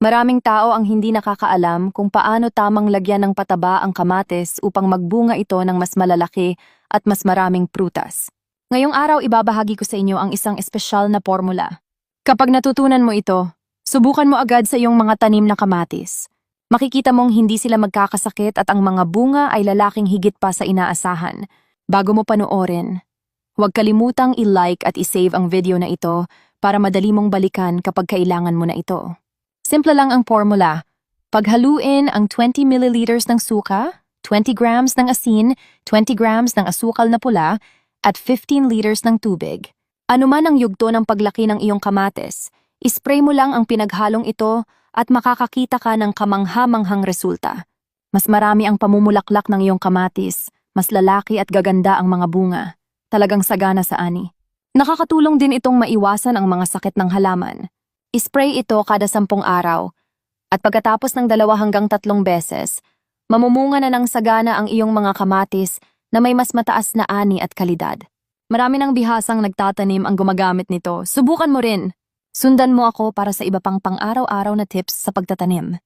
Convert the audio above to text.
Maraming tao ang hindi nakakaalam kung paano tamang lagyan ng pataba ang kamatis upang magbunga ito ng mas malalaki at mas maraming prutas. Ngayong araw ibabahagi ko sa inyo ang isang espesyal na formula. Kapag natutunan mo ito, subukan mo agad sa iyong mga tanim na kamatis. Makikita mong hindi sila magkakasakit at ang mga bunga ay lalaking higit pa sa inaasahan. Bago mo panoorin, huwag kalimutang i-like at i-save ang video na ito para madali mong balikan kapag kailangan mo na ito. Simple lang ang formula. Paghaluin ang 20 milliliters ng suka, 20 grams ng asin, 20 grams ng asukal na pula, at 15 liters ng tubig. Ano man ang yugto ng paglaki ng iyong kamatis, ispray mo lang ang pinaghalong ito at makakakita ka ng kamangha-manghang resulta. Mas marami ang pamumulaklak ng iyong kamatis, mas lalaki at gaganda ang mga bunga. Talagang sagana sa ani. Nakakatulong din itong maiwasan ang mga sakit ng halaman. Ispray ito kada 10 araw at pagkatapos ng 2 hanggang 3 beses, mamumunga na ng sagana ang iyong mga kamatis na may mas mataas na ani at kalidad. Marami ng bihasang nagtatanim ang gumagamit nito. Subukan mo rin. Sundan mo ako para sa iba pang pang-araw-araw na tips sa pagtatanim.